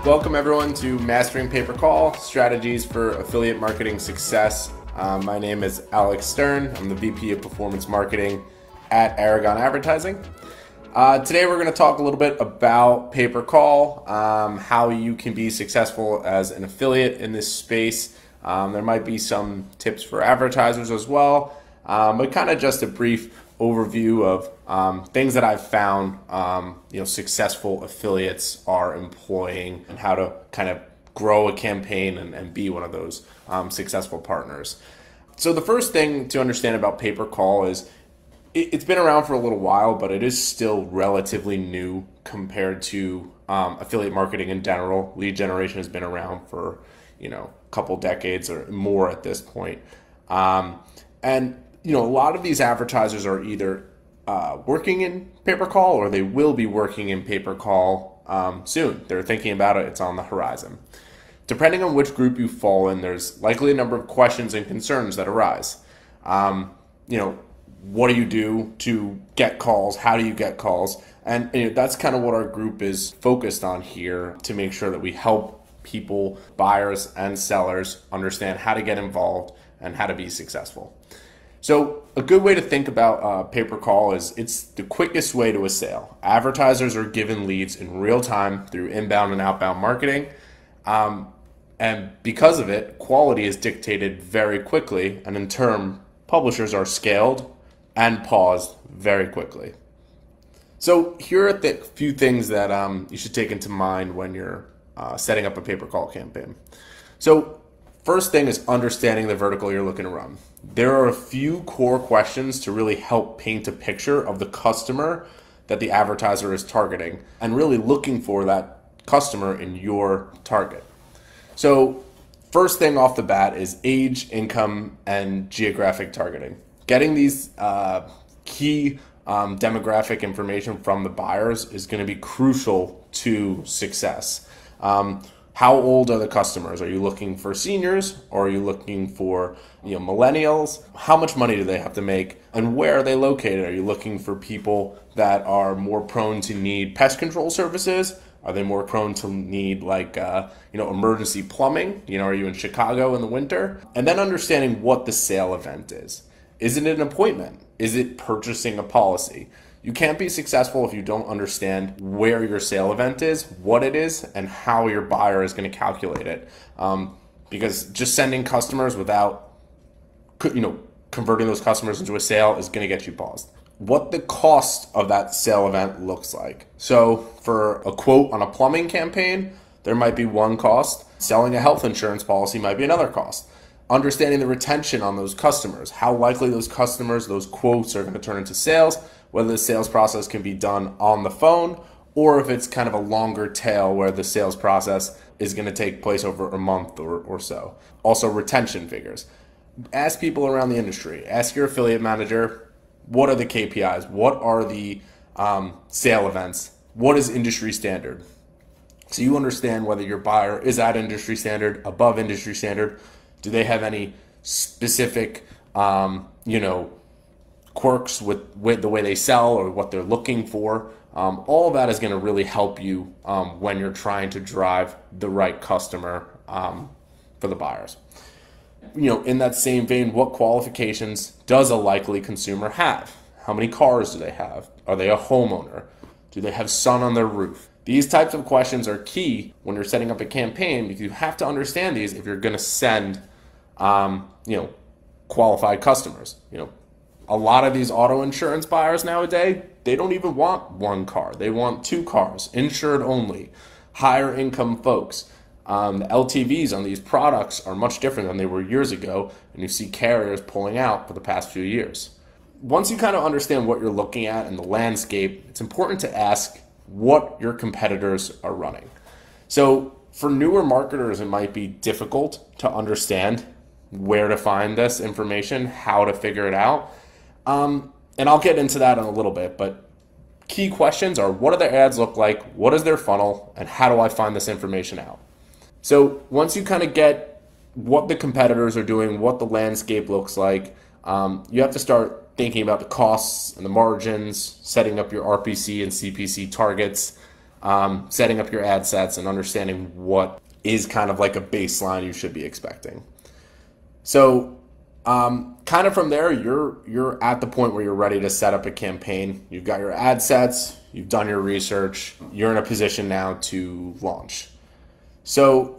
Welcome everyone to Mastering Pay-Per-Call, Strategies for Affiliate Marketing Success. My name is Alec Stern. I'm the VP of Performance Marketing at Aragon Advertising. Today we're going to talk a little bit about pay-per-call, how you can be successful as an affiliate in this space. There might be some tips for advertisers as well, but kind of just a brief overview of things that I've found successful affiliates are employing and how to kind of grow a campaign and be one of those successful partners. So the first thing to understand about pay-per-call is it's been around for a little while, but it is still relatively new compared to affiliate marketing in general. Lead generation has been around for a couple decades or more at this point. A lot of these advertisers are either working in pay-per-call or they will be working in pay-per-call soon. They're thinking about it. It's on the horizon. Depending on which group you fall in, there's likely a number of questions and concerns that arise. What do you do to get calls? How do you get calls? And that's kind of what our group is focused on here, to make sure that we help people, buyers and sellers, understand how to get involved and how to be successful. So a good way to think about pay-per-call is it's the quickest way to a sale. Advertisers are given leads in real time through inbound and outbound marketing. And because of it, quality is dictated very quickly. And in turn, publishers are scaled and paused very quickly. So here are the few things that you should take into mind when you're setting up a pay-per-call campaign. So first thing is understanding the vertical you're looking to run. There are a few core questions to really help paint a picture of the customer that the advertiser is targeting and really looking for that customer in your target. So first thing off the bat is age, income, and geographic targeting. Getting these key demographic information from the buyers is going to be crucial to success. How old are the customers? Are you looking for seniors or are you looking for millennials? How much money do they have to make and where are they located? Are you looking for people that are more prone to need pest control services? Are they more prone to need emergency plumbing? Are you in Chicago in the winter? And then understanding what the sale event is. Is it an appointment? Is it purchasing a policy? You can't be successful if you don't understand where your sale event is, what it is, and how your buyer is going to calculate it. Because just sending customers without converting those customers into a sale is going to get you paused. What the cost of that sale event looks like. So for a quote on a plumbing campaign, there might be one cost. Selling a health insurance policy might be another cost. Understanding the retention on those customers, how likely those customers, those quotes are going to turn into sales, whether the sales process can be done on the phone or if it's kind of a longer tail where the sales process is going to take place over a month or so. Also, retention figures. Ask people around the industry. Ask your affiliate manager, what are the KPIs? What are the sale events? What is industry standard? So you understand whether your buyer is at industry standard, above industry standard. Do they have any specific, quirks with the way they sell or what they're looking for? All of that is going to really help you when you're trying to drive the right customer for the buyers. In that same vein, what qualifications does a likely consumer have? How many cars do they have? Are they a homeowner? Do they have sun on their roof? These types of questions are key when you're setting up a campaign because you have to understand these if you're going to send qualified customers. A lot of these auto insurance buyers nowadays, they don't even want one car. They want two cars, insured only, higher income folks. The LTVs on these products are much different than they were years ago, and you see carriers pulling out for the past few years. Once you kind of understand what you're looking at in the landscape, it's important to ask what your competitors are running. So for newer marketers, it might be difficult to understand where to find this information, how to figure it out. And I'll get into that in a little bit, but key questions are, what do their ads look like? What is their funnel? And how do I find this information out? So once you kind of get what the competitors are doing, what the landscape looks like, you have to start thinking about the costs and the margins, setting up your RPC and CPC targets, setting up your ad sets and understanding what is kind of like a baseline you should be expecting. So kind of from there, you're at the point where you're ready to set up a campaign. You've got your ad sets, you've done your research, you're in a position now to launch. So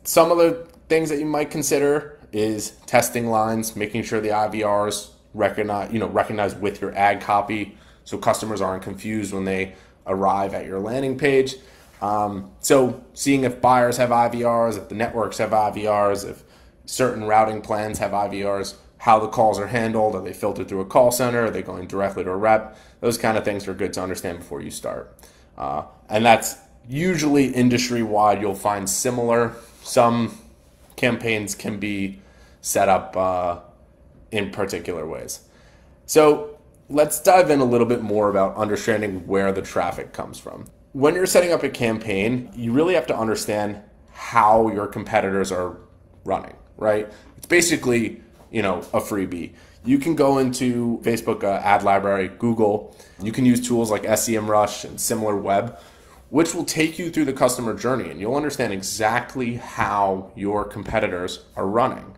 some of the things that you might consider is testing lines, making sure the IVRs recognize with your ad copy, so customers aren't confused when they arrive at your landing page. So seeing if buyers have IVRs, if the networks have IVRs, if certain routing plans have IVRs, how the calls are handled, are they filtered through a call center, are they going directly to a rep? Those kind of things are good to understand before you start. And that's usually industry-wide. You'll find similar. Some campaigns can be set up in particular ways. So let's dive in a little bit more about understanding where the traffic comes from. When you're setting up a campaign, you really have to understand how your competitors are running, right? It's basically, a freebie. You can go into Facebook ad library, Google. You can use tools like SEMrush and SimilarWeb, which will take you through the customer journey, and you'll understand exactly how your competitors are running.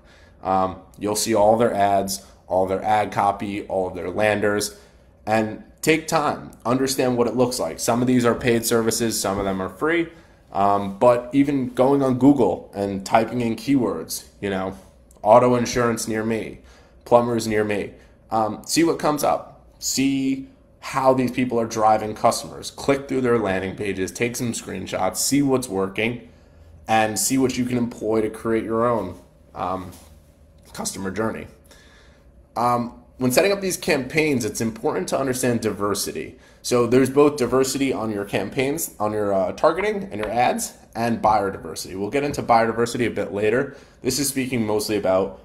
You'll see all their ads, all their ad copy, all of their landers, and take time, understand what it looks like. Some of these are paid services, some of them are free, but even going on Google and typing in keywords, auto insurance near me, plumbers near me, see what comes up, see how these people are driving customers, click through their landing pages, take some screenshots, see what's working, and see what you can employ to create your own customer journey. When setting up these campaigns, it's important to understand diversity. So there's both diversity on your campaigns, on your targeting and your ads, and buyer diversity. We'll get into buyer diversity a bit later. This is speaking mostly about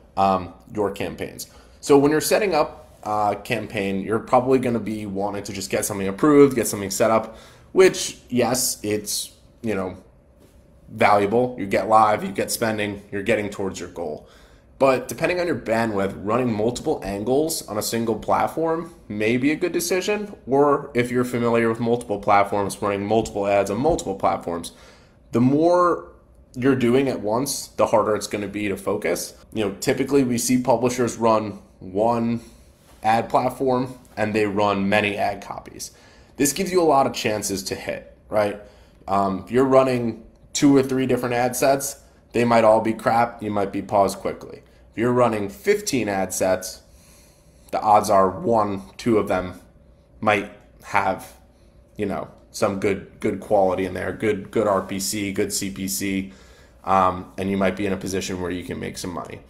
your campaigns. So when you're setting up a campaign, you're probably going to be wanting to just get something approved, get something set up, which, yes, it's, valuable. You get live, you get spending, you're getting towards your goal. But depending on your bandwidth, running multiple angles on a single platform may be a good decision. Or if you're familiar with multiple platforms, running multiple ads on multiple platforms, the more you're doing at once, the harder it's going to be to focus. Typically we see publishers run one ad platform and they run many ad copies. This gives you a lot of chances to hit, right? If you're running 2 or 3 different ad sets, they might all be crap. You might be paused quickly. If you're running 15 ad sets, the odds are 1, 2 of them might have, some good quality in there, good RPC, good CPC, and you might be in a position where you can make some money.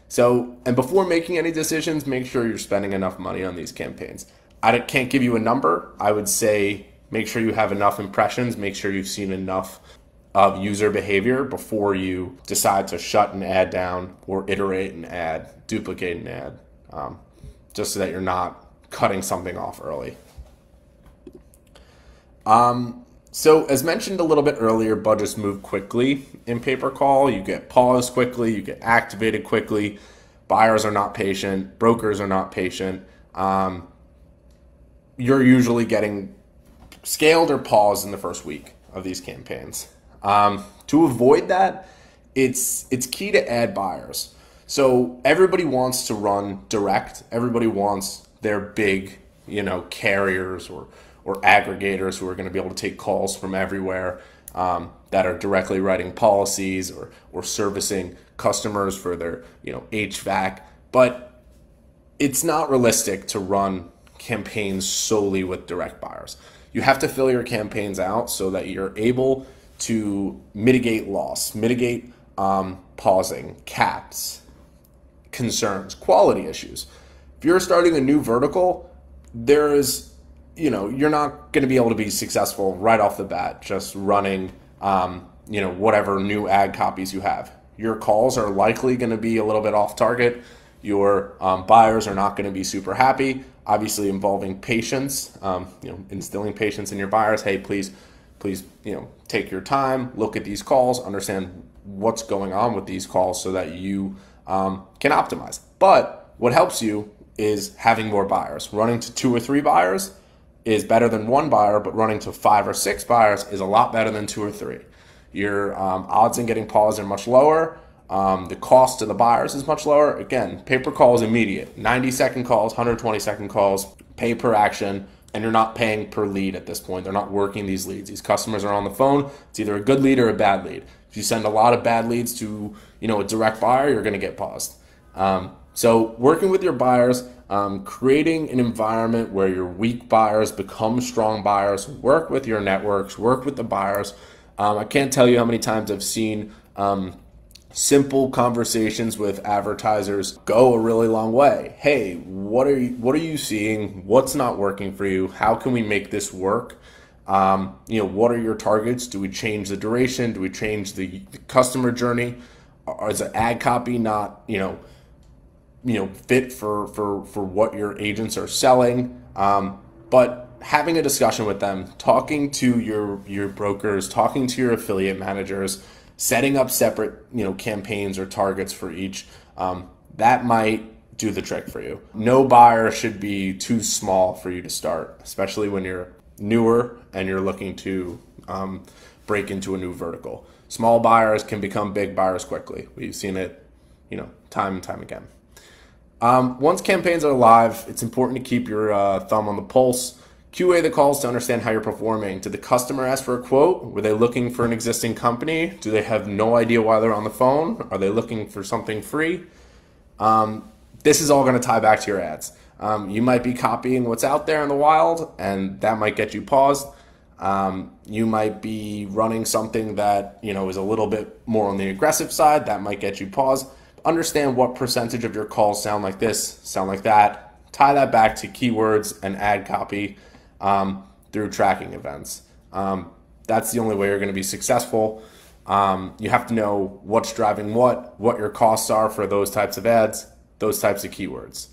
So, and before making any decisions, make sure you're spending enough money on these campaigns. I can't give you a number. I would say make sure you have enough impressions, make sure you've seen enough of user behavior before you decide to shut an ad down or iterate an ad, duplicate an ad, just so that you're not cutting something off early. So as mentioned a little bit earlier, budgets move quickly in pay-per-call. You get paused quickly, you get activated quickly. Buyers are not patient, brokers are not patient. You're usually getting scaled or paused in the first week of these campaigns. To avoid that, it's key to add buyers. So everybody wants to run direct. Everybody wants their big, carriers or aggregators who are going to be able to take calls from everywhere, that are directly writing policies or servicing customers for their, HVAC. But it's not realistic to run campaigns solely with direct buyers. You have to fill your campaigns out so that you're able to mitigate loss, mitigate pausing, caps, concerns, quality issues. If you're starting a new vertical, you're not going to be able to be successful right off the bat just running, whatever new ad copies you have. Your calls are likely going to be a little bit off target. Your buyers are not going to be super happy. Obviously, involving patience, instilling patience in your buyers. Hey, please, take your time, look at these calls, understand what's going on with these calls so that you can optimize. But what helps you is having more buyers. Running to 2 or 3 buyers is better than one buyer, but running to 5 or 6 buyers is a lot better than 2 or 3. Your odds in getting paused are much lower. The cost to the buyers is much lower. Again, pay-per-call is immediate. 90-second calls, 120-second calls, pay per action, and you're not paying per lead at this point. They're not working these leads. These customers are on the phone. It's either a good lead or a bad lead. If you send a lot of bad leads to a direct buyer, you're going to get paused. So working with your buyers, creating an environment where your weak buyers become strong buyers, work with your networks, work with the buyers. I can't tell you how many times I've seen simple conversations with advertisers go a really long way. Hey, what are you seeing? What's not working for you? How can we make this work? What are your targets? Do we change the duration? Do we change the customer journey? Or is the ad copy not fit for what your agents are selling? But having a discussion with them, talking to your brokers, talking to your affiliate managers, setting up separate campaigns or targets for each, that might do the trick for you. No buyer should be too small for you to start, especially when you're newer and you're looking to break into a new vertical. Small buyers can become big buyers quickly. We've seen it time and time again. Once campaigns are live, it's important to keep your thumb on the pulse. QA the calls to understand how you're performing. Did the customer ask for a quote? Were they looking for an existing company? Do they have no idea why they're on the phone? Are they looking for something free? This is all going to tie back to your ads. You might be copying what's out there in the wild, and that might get you paused. You might be running something that is a little bit more on the aggressive side. That might get you paused. Understand what percentage of your calls sound like this, sound like that. Tie that back to keywords and ad copy through tracking events. That's the only way you're going to be successful. You have to know what's driving what your costs are for those types of ads, those types of keywords.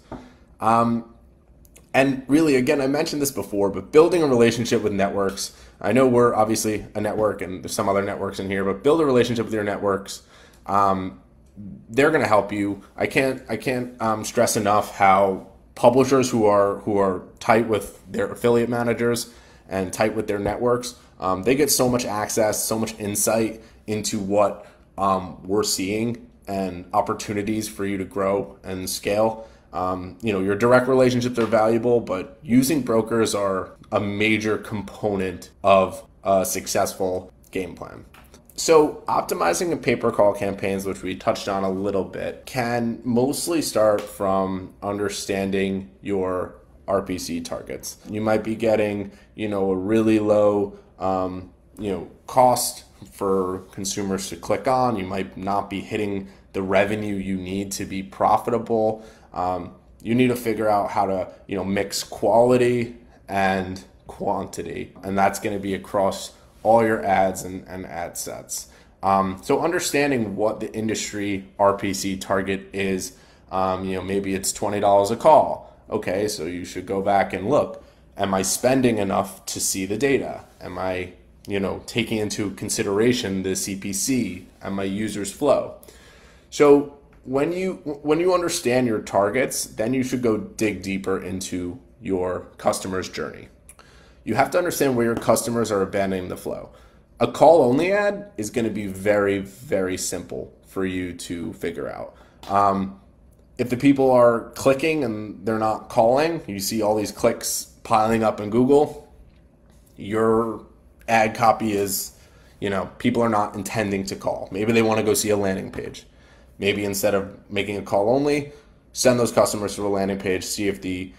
And really, again, I mentioned this before, but building a relationship with networks. I know we're obviously a network and there's some other networks in here, but build a relationship with your networks. They're going to help you. I can't stress enough how publishers who are tight with their affiliate managers and tight with their networks, they get so much access, so much insight into what we're seeing and opportunities for you to grow and scale. Your direct relationships are valuable, but using brokers are a major component of a successful game plan. So optimizing the pay-per-call campaigns, which we touched on a little bit, can mostly start from understanding your RPC targets. You might be getting, a really low, cost for consumers to click on. You might not be hitting the revenue you need to be profitable. You need to figure out how to, mix quality and quantity, and that's going to be across all your ads and ad sets. So understanding what the industry RPC target is, maybe it's $20 a call. Okay, so you should go back and look. Am I spending enough to see the data? Am I, taking into consideration the CPC and my user's flow? So when you understand your targets, then you should go dig deeper into your customer's journey. You have to understand where your customers are abandoning the flow. A call-only ad is going to be very, very simple for you to figure out. If the people are clicking and they're not calling, you see all these clicks piling up in Google, your ad copy is, people are not intending to call. Maybe they want to go see a landing page. Maybe instead of making a call only, send those customers to a landing page, see if the,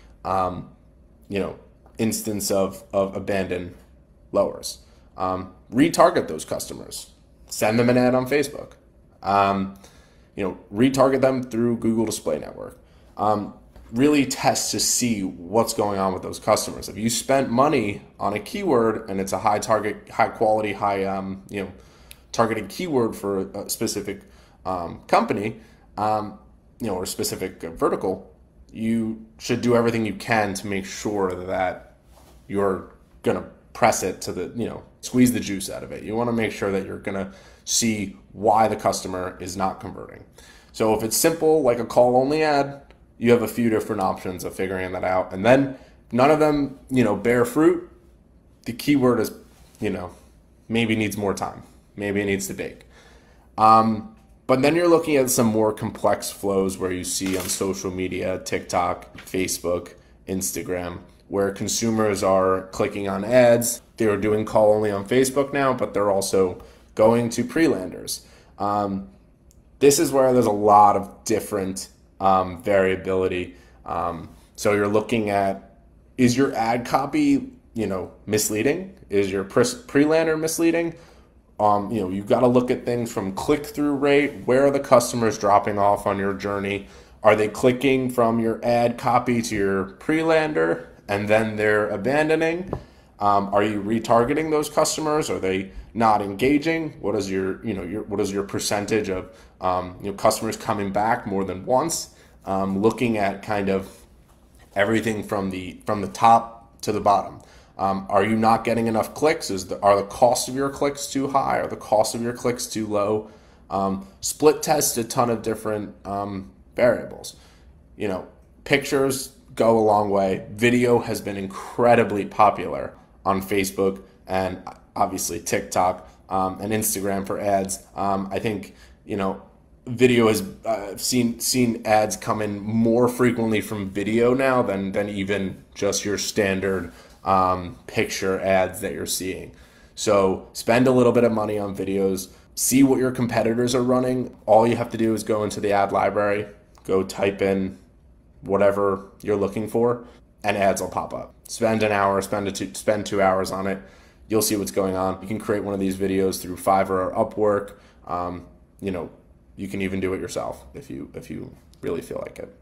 instance of abandon lowers. Retarget those customers. Send them an ad on Facebook. Retarget them through Google Display Network. Really test to see what's going on with those customers. If you spent money on a keyword and it's a high target, high quality, targeted keyword for a specific company, or specific vertical, you should do everything you can to make sure that you're going to press it to the, squeeze the juice out of it. You want to make sure that you're going to see why the customer is not converting. So if it's simple, like a call only ad, you have a few different options of figuring that out. And then None of them, bear fruit. The keyword is, maybe needs more time. Maybe it needs to bake. But then you're looking at some more complex flows where you see on social media, TikTok, Facebook, Instagram, where consumers are clicking on ads. They're doing call only on Facebook now, but they're also going to pre-landers. This is where there's a lot of different variability. So you're looking at, is your ad copy, misleading? Is your pre-lander misleading? You've got to look at things from click-through rate. Where are the customers dropping off on your journey? Are they clicking from your ad copy to your pre-lander and then they're abandoning? Are you retargeting those customers? Are they not engaging? What is your percentage of customers coming back more than once? Looking at kind of everything from the top to the bottom. Are you not getting enough clicks? Are the costs of your clicks too high? Are the costs of your clicks too low? Split test a ton of different variables. Pictures go a long way. Video has been incredibly popular on Facebook and obviously TikTok and Instagram for ads. I think, video has seen ads come in more frequently from video now than even just your standard picture ads that you're seeing. So spend a little bit of money on videos, see what your competitors are running. All you have to do is go into the ad library, go type in whatever you're looking for, and ads will pop up. Spend an hour, spend 2 hours on it. You'll see what's going on. You can create one of these videos through Fiverr or Upwork. You can even do it yourself if you really feel like it.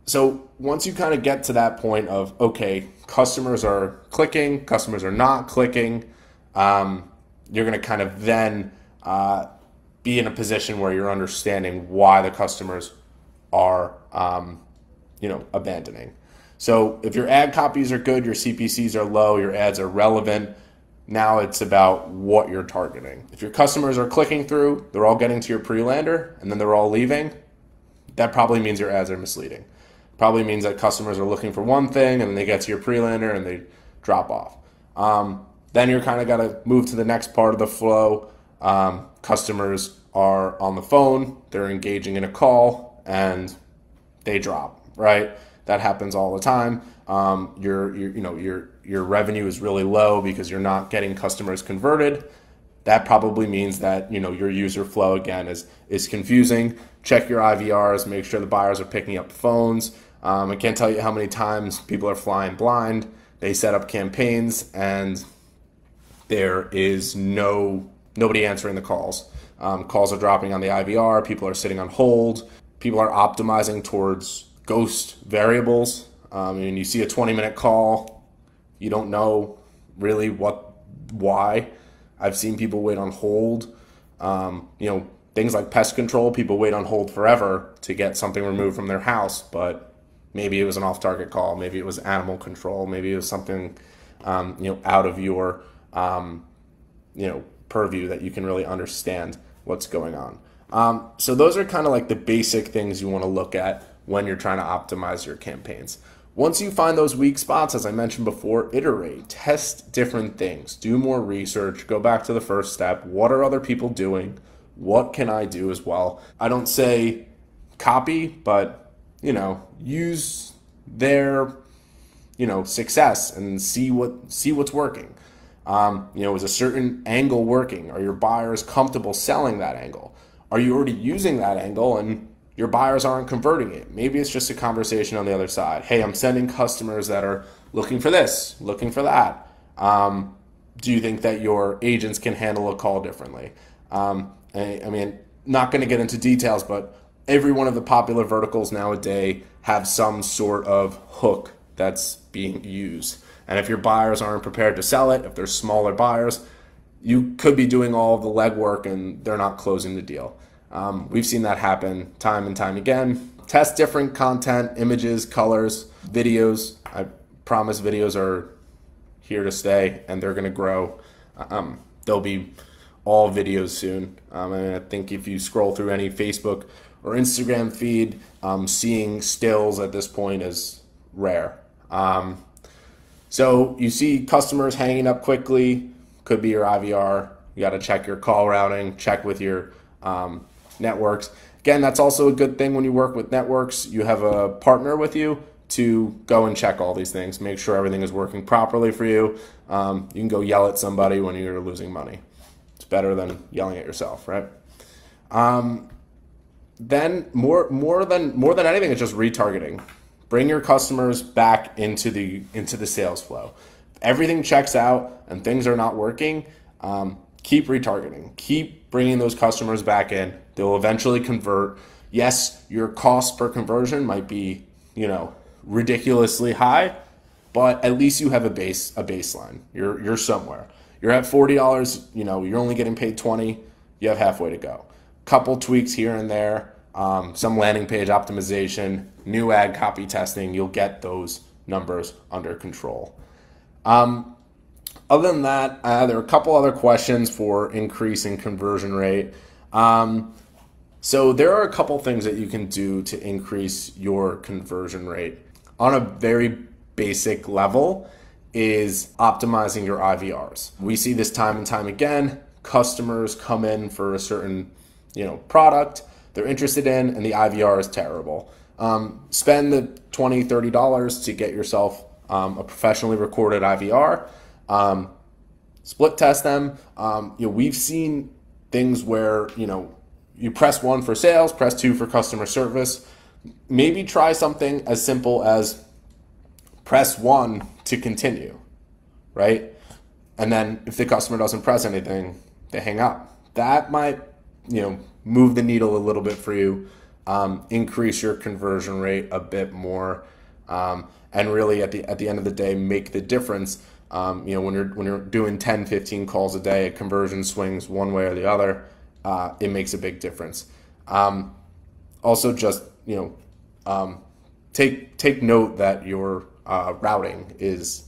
So once you kind of get to that point of, okay, customers are clicking, customers are not clicking, you're going to kind of then be in a position where you're understanding why the customers are, abandoning. So if your ad copies are good, your CPCs are low, your ads are relevant, now it's about what you're targeting. If your customers are clicking through, they're all getting to your pre-lander, and then they're all leaving, that probably means your ads are misleading. Probably means that customers are looking for one thing, and then they get to your pre-lander and they drop off. Then you're kind of got to move to the next part of the flow. Customers are on the phone, they're engaging in a call, and they drop, right? That happens all the time. Your revenue is really low because you're not getting customers converted. That probably means that your user flow again is confusing. Check your IVRs, make sure the buyers are picking up phones. I can't tell you how many times people are flying blind. They set up campaigns and there is nobody answering the calls. Calls are dropping on the IVR. People are sitting on hold. People are optimizing towards ghost variables. You see a 20-minute call, you don't know really why. I've seen people wait on hold. Things like pest control, people wait on hold forever to get something removed from their house, but maybe it was an off-target call, maybe it was animal control, maybe it was something out of your purview that you can really understand what's going on. So those are kind of like the basic things you want to look at when you're trying to optimize your campaigns. Once you find those weak spots, as I mentioned before, iterate, test different things, do more research, go back to the first step. What are other people doing? What can I do as well? I don't say copy, but, use their, success and see what's working. Is a certain angle working? Are your buyers comfortable selling that angle? Are you already using that angle and your buyers aren't converting it? Maybe it's just a conversation on the other side. Hey, I'm sending customers that are looking for this, looking for that. Do you think that your agents can handle a call differently? Not going to get into details, but every one of the popular verticals nowadays have some sort of hook that's being used. And if your buyers aren't prepared to sell it, if they're smaller buyers, you could be doing all of the legwork and they're not closing the deal. We've seen that happen time and time again. Test different content, images, colors, videos. I promise videos are here to stay and they're going to grow. They'll be all videos soon. I think if you scroll through any Facebook or Instagram feed, seeing stills at this point is rare. So you see customers hanging up quickly, could be your IVR. You got to check your call routing, check with your networks. Again, that's also a good thing when you work with networks. You have a partner with you to go and check all these things, make sure everything is working properly for you. You can go yell at somebody when you're losing money. It's better than yelling at yourself, right? Then more than anything, it's just retargeting. Bring your customers back into the sales flow. Everything checks out and things are not working. Keep retargeting. Keep bringing those customers back in. They'll eventually convert. Yes, your cost per conversion might be, ridiculously high, but at least you have a baseline. You're somewhere. You're at $40. You're only getting paid $20. You have halfway to go. Couple tweaks here and there. Some landing page optimization, new ad copy testing, you'll get those numbers under control. Other than that, there are a couple other questions for increasing conversion rate. So there are a couple things that you can do to increase your conversion rate. On a very basic level is optimizing your IVRs. We see this time and time again. Customers come in for a certain product they're interested in, and the IVR is terrible. Spend the $20, $30 to get yourself a professionally recorded IVR. Split test them. We've seen things where, you press 1 for sales, press 2 for customer service. Maybe try something as simple as press 1 to continue, right? And then if the customer doesn't press anything, they hang up. That might, move the needle a little bit for you, increase your conversion rate a bit more, and really at the end of the day, make the difference. When you're doing 10, 15 calls a day, a conversion swings one way or the other, it makes a big difference. Also just, take note that your routing is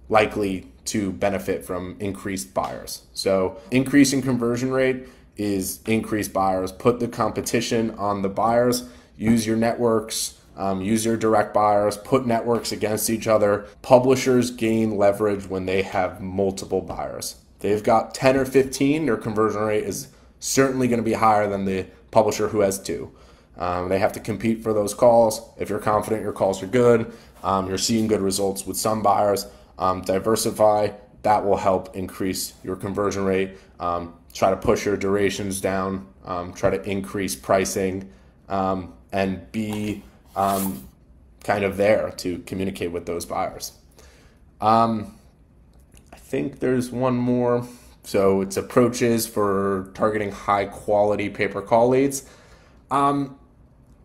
likely to benefit from increased buyers. So increasing conversion rate is increased buyers. Put the competition on the buyers. Use your networks. Use your direct buyers. Put networks against each other. Publishers gain leverage when they have multiple buyers. If they've got 10 or 15, their conversion rate is certainly going to be higher than the publisher who has 2. They have to compete for those calls. If you're confident your calls are good, you're seeing good results with some buyers, diversify. That will help increase your conversion rate. Try to push your durations down. Try to increase pricing, and be kind of there to communicate with those buyers. I think there's one more. So it's approaches for targeting high quality pay-per-call leads.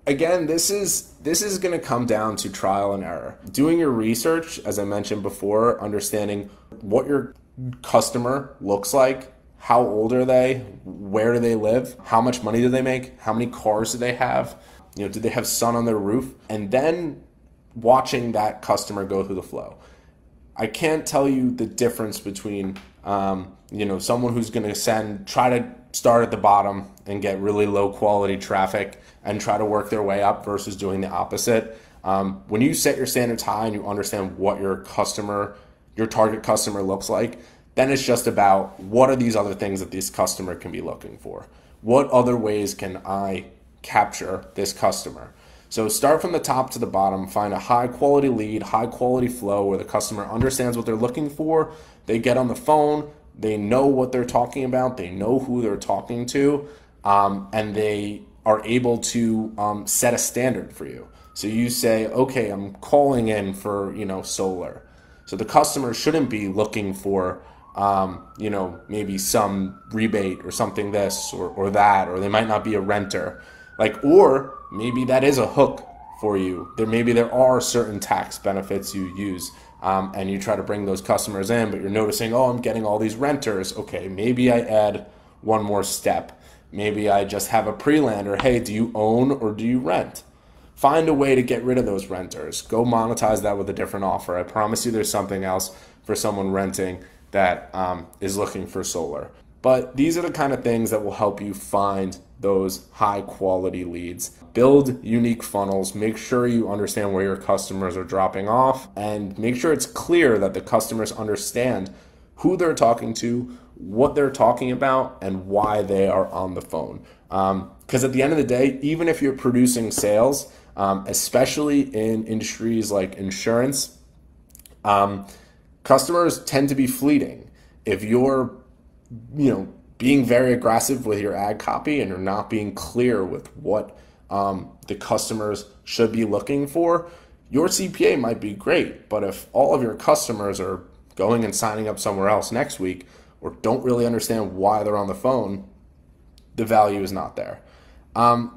Again, this is going to come down to trial and error. Doing your research, as I mentioned before, understanding what your customer looks like, how old are they, where do they live, how much money do they make, how many cars do they have, do they have sun on their roof, and then watching that customer go through the flow. I can't tell you the difference between someone who's going to try to start at the bottom and get really low quality traffic and try to work their way up versus doing the opposite. When you set your standards high and you understand what your target customer looks like, then it's just about what are these other things that this customer can be looking for? What other ways can I capture this customer? So start from the top to the bottom, find a high quality lead, high quality flow where the customer understands what they're looking for. They get on the phone, they know what they're talking about, they know who they're talking to, and they are able to set a standard for you. So you say, okay, I'm calling in for, solar. So the customer shouldn't be looking for, maybe some rebate or something this or that, or they might not be a renter. Or maybe that is a hook for you. Maybe there are certain tax benefits you use, and you try to bring those customers in, but you're noticing, I'm getting all these renters. Okay, maybe I add one more step. Maybe I just have a pre-lander. Hey, do you own or do you rent? Find a way to get rid of those renters. Go monetize that with a different offer. I promise you there's something else for someone renting that is looking for solar. But these are the kind of things that will help you find those high quality leads. Build unique funnels, make sure you understand where your customers are dropping off, and make sure it's clear that the customers understand who they're talking to, what they're talking about, and why they are on the phone. Because at the end of the day, even if you're producing sales, especially in industries like insurance, customers tend to be fleeting. If you're, being very aggressive with your ad copy and you're not being clear with what the customers should be looking for, your CPA might be great, but if all of your customers are going and signing up somewhere else next week or don't really understand why they're on the phone, the value is not there.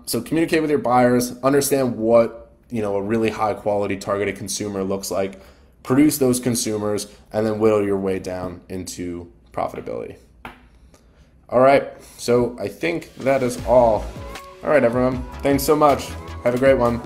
So communicate with your buyers, understand what a really high quality targeted consumer looks like, produce those consumers, and then whittle your way down into profitability. All right, so I think that is all. All right, everyone, thanks so much. Have a great one.